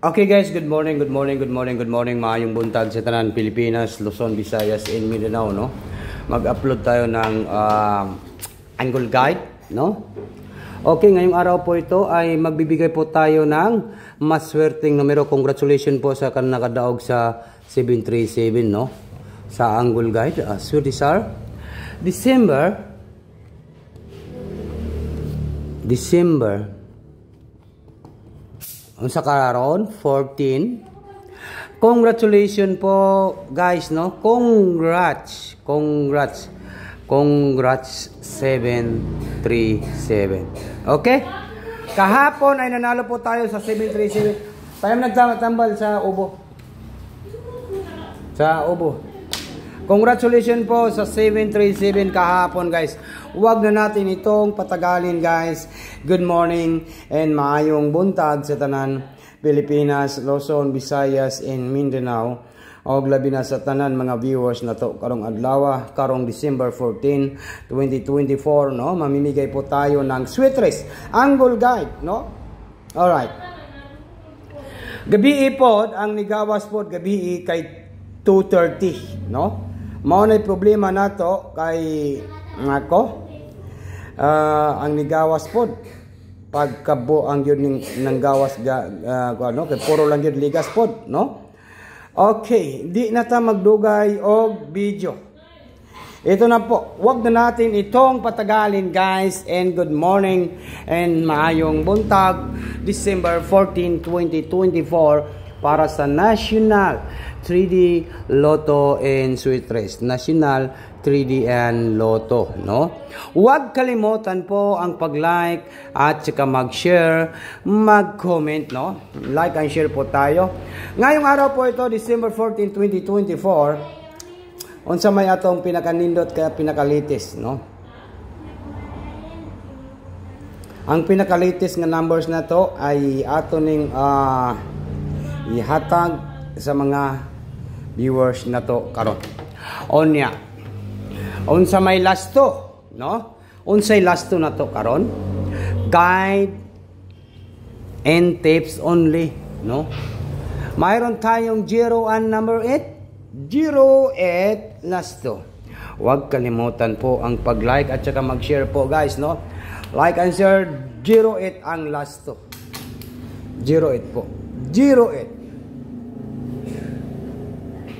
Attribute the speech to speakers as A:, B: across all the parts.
A: Okay guys, good morning, good morning, good morning, good morning. Maayong buntag sa tanan Pilipinas, Luzon, Visayas, and Mindanao, no? Mag-upload tayo ng angle guide, no? Okay, ngayong araw po ito ay magbibigay po tayo ng maswerteng numero. Congratulations po sa nakadaog sa 737, no? Sa angle guide. Swerte sir. December unsa karon 14. Congratulations po guys, no? Congrats 737. Okay, kahapon ay nanalo po tayo sa 737. Tayo nagtambal sa ubo. Congratulations po sa 737 kahapon guys. Huwag na natin itong patagalin guys. Good morning and maayong buntag sa tanan Pilipinas, Luzon, Visayas, and Mindanao. Og labi na sa tanan mga viewers na to karong adlaw, karong December 14, 2024, no? Mamimigay po tayo ng sweetrest angle guide, no? Alright. Gabi po ang nigawas po gabi kay 2:30, no? Mao nay problema nato kay ngako ang nigawas pod pagkabo ang yun ng gawas ano kay puro lang yun ligas pod, no? Okay, di na ta magdugay og video. Ito na po, wag na natin itong patagalin guys, and good morning and maayong buntag December 14, 2024 para sa National 3D Lotto and Sweetrest. National 3D and Lotto, no? Huwag kalimutan po ang pag-like at saka mag-share, mag-comment, no? Like and share po tayo. Ngayong araw po ito, December 14, 2024. Unsa may atong pinakanindot kaya pinakalitis, no? Ang pinakalitis nga numbers na to ay ato ning ihatag sa mga viewers na to karon. Onya. Unsa may lasto, no? Unsay lasto na to karon? Guide and tips only, no? Mayroon tayong 0 and number 8. 08 lasto. Huwag kalimutan po ang pag-like at saka mag-share po guys, no? Like and share. 08 ang lasto. 08 po. 08.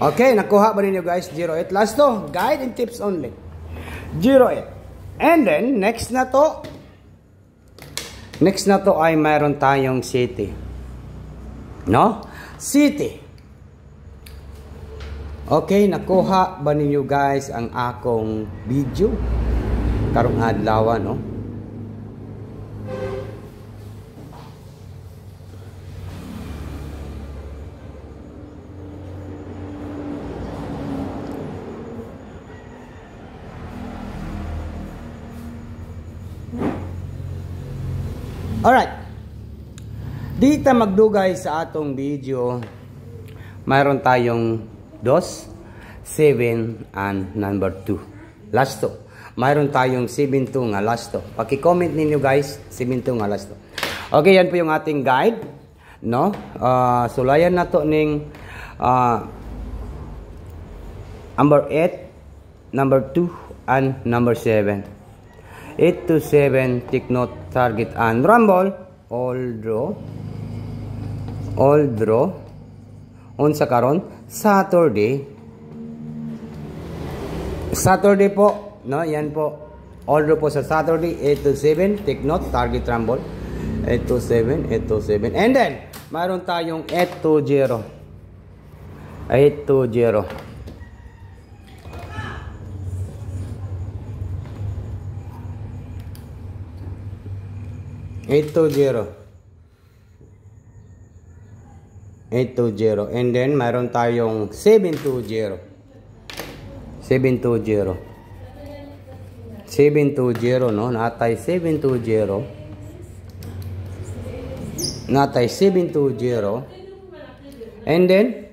A: Okay, nakuha ba ninyo guys? 08. Last to, guide and tips only. 08. And then, next na to ay mayroon tayong city. No? City. Okay, nakuha ba ninyo guys ang akong video? Karong adlaw, no? Alright, dito magdugay sa atong video, mayroon tayong 2, 7, and number 2. Last to. Mayroon tayong 7-2 nga last to. Paki-comment ninyo guys, 7-2 nga last to. Okay, yan po yung ating guide, no? Sulayan na to ning number 8, number 2, and number 7. 8 to 7, take note, target, and rumble. All draw. Unsa karon? Saturday po, no? Yan po. All draw po sa Saturday, 8 to 7, take note, target, rumble. 8 to 7. And then, mayroon tayong 8 to 0. 8 to 0. 820. And then mayroon tayong 720. 720, no? Natay 720. And then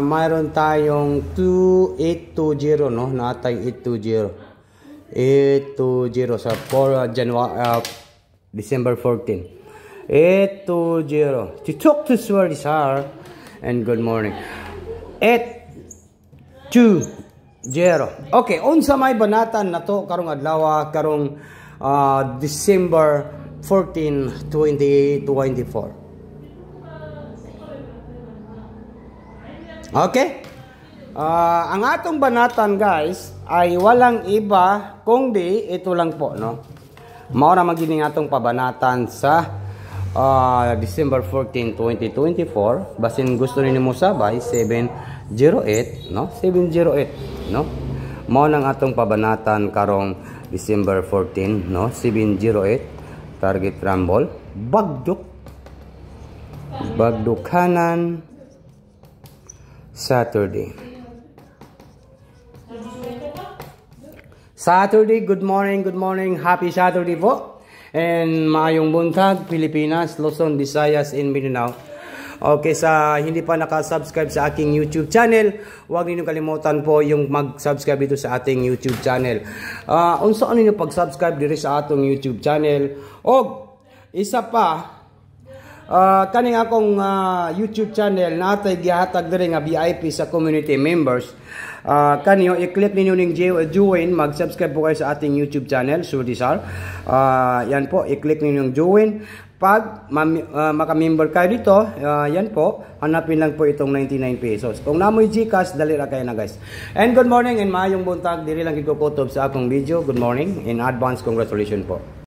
A: mayroon tayong 820, no? Natay 820 sa January December 14. 820. To talk to Sir and good morning. 820. Okay, unsa may banatan na to karong adlaw karong December 14, 2024. Okay? Ang atong banatan guys ay walang iba kundi ito lang po, no? Mao na magining atong pabanatan sa December 14, 2024. Basin gusto ninyo mo sabay 708, no? 708, no? Mao nang atong pabanatan karong December 14, no? 708 target rumble bagduk kanan Saturday, good morning, happy Saturday po. And maayong buntag, Pilipinas, Luzon, Visayas, and Mindanao. Okay, sa hindi pa nakasubscribe sa aking YouTube channel, huwag niyo kalimutan po yung mag-subscribe dito sa ating YouTube channel. Unsa ano niyo pag-subscribe dito sa atong YouTube channel? O, isa pa, kaning akong YouTube channel natay gihatag diri nga VIP sa community members. Kanyo i-click ninyo ning join, mag-subscribe po kayo sa ating YouTube channel, Surdisar. Yan po, i-click ninyo yung join. Pag maka-member kayo dito, yan po, hanapin lang po itong 99 pesos. Kung namoy GCash, dali ra kayo na guys. And good morning and maayong buntag, diri lang gikukutob sa akong video. Good morning, in advance congratulations po.